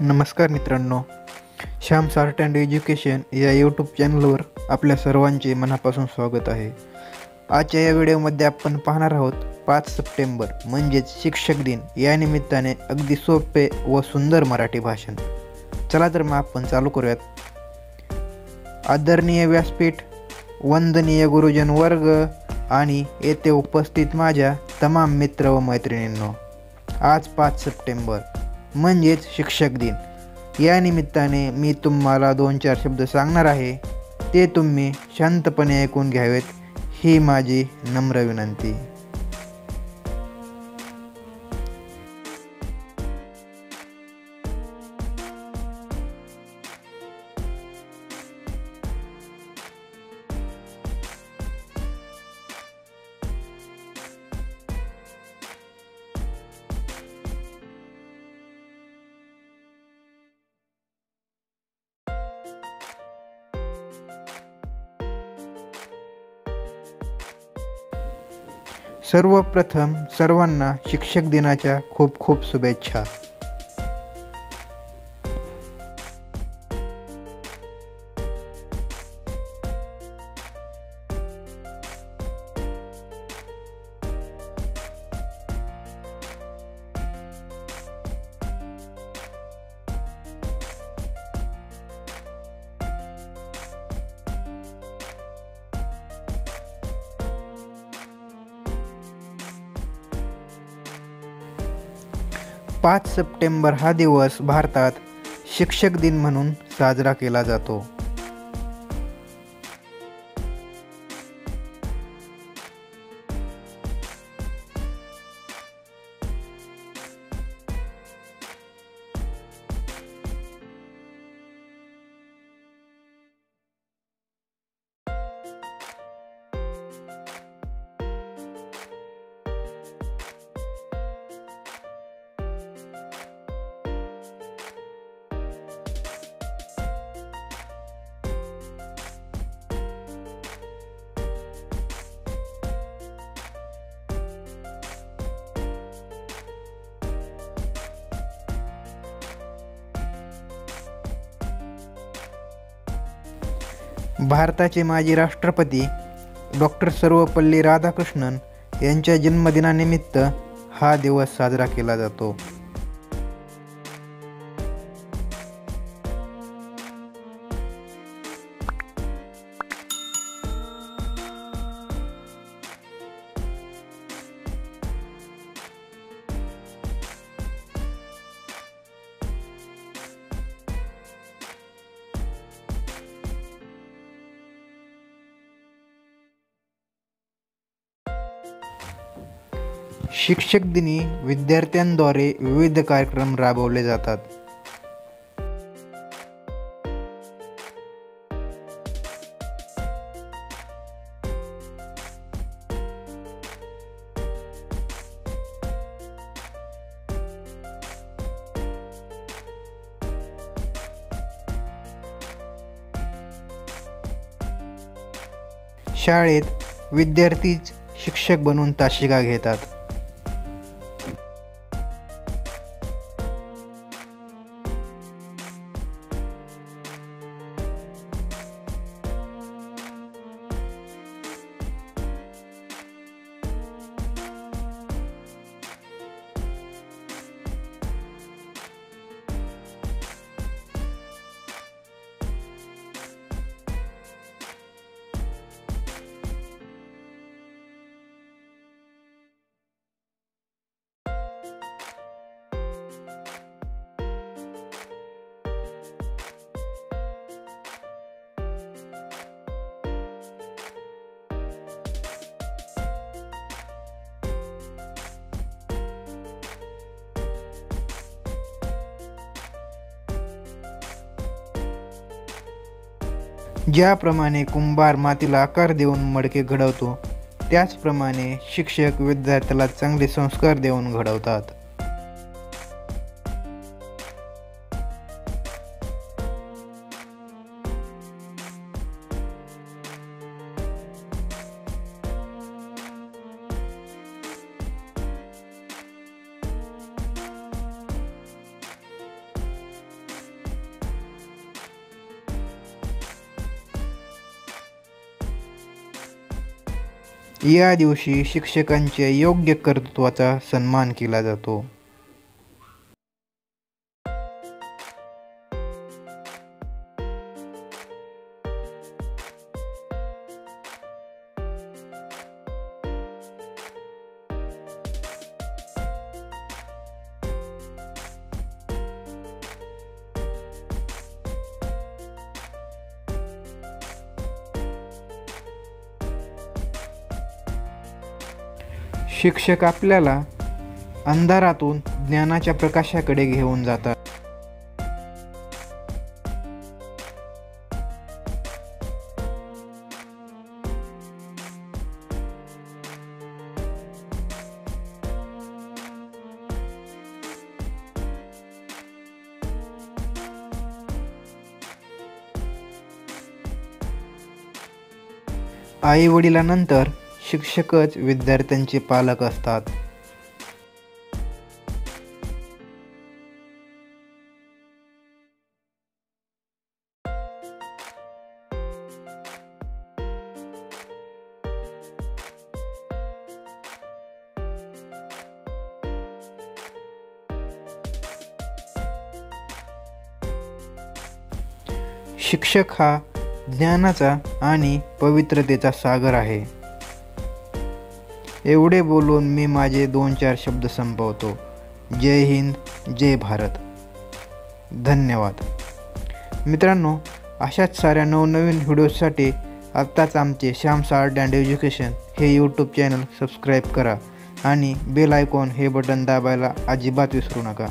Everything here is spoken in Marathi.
नमस्कार मित्रांनो, श्याम आर्ट अँड एज्युकेशन या यूट्यूब चॅनलवर आपल्या सर्वांचे मनापासून स्वागत आहे. आजच्या या व्हिडिओमध्ये आपण पाहणार आहोत 5 सप्टेंबर म्हणजेच शिक्षक दिन या निमित्ताने अगदी सोपे व सुंदर मराठी भाषण. चला तर मग आपण चालू करूयात. आदरणीय व्यासपीठ, वंदनीय गुरुजन वर्ग आणि येथे उपस्थित माझ्या तमाम मित्र व मैत्रिणींनो, आज 5 सप्टेंबर म्हणजेच शिक्षक दिन या निमित्ताने मी तुम्हाला 2-4 शब्द सांगणार आहे. ते तुम्ही शांतपणे ऐकून घ्यावेत ही माझी नम्र विनंती. सर्वप्रथम सर्वांना शिक्षक दिनाच्या खूप खूप शुभेच्छा. पाच सप्टेंबर हा दिवस भारतात शिक्षक दिन म्हणून साजरा केला जातो. भारताचे माजी राष्ट्रपती डॉक्टर सर्वपल्ली राधाकृष्णन यांच्या जन्मदिनानिमित्त हा दिवस साजरा केला जातो. शिक्षक दिनी विद्यार्थ्यांद्वारे विविध कार्यक्रम राबवले जातात. शाळेत विद्यार्थीच शिक्षक बनून तासिका घेतात. ज्याप्रमाणे कुंभार मातीला आकार देऊन मडके घडवतो, त्याचप्रमाणे शिक्षक विद्यार्थ्याला चांगले संस्कार देऊन घडवतात. या दिवशी शिक्षकांच्या योग्य कर्तृत्वाचा सन्मान केला जातो. शिक्षक आपल्याला अंधारातून ज्ञानाच्या प्रकाशाकडे घेऊन जातात. आई वडिलांनंतर शिक्षकच विद्यार्थ्यांचे पालक असतात. शिक्षक हा ज्ञानाचा आणि पवित्रतेचा सागर आहे. एवढे बोलून मी माझे 2-4 शब्द संपवतो. जय हिंद, जय भारत. धन्यवाद. मित्रांनो, अशाच साऱ्या नवनवीन व्हिडिओसाठी आत्ताच आमचे श्याम्स आर्ट अँड एज्युकेशन हे यूट्यूब चॅनल सबस्क्राईब करा आणि बेल आयकॉन हे बटन दाबायला अजिबात विसरू नका.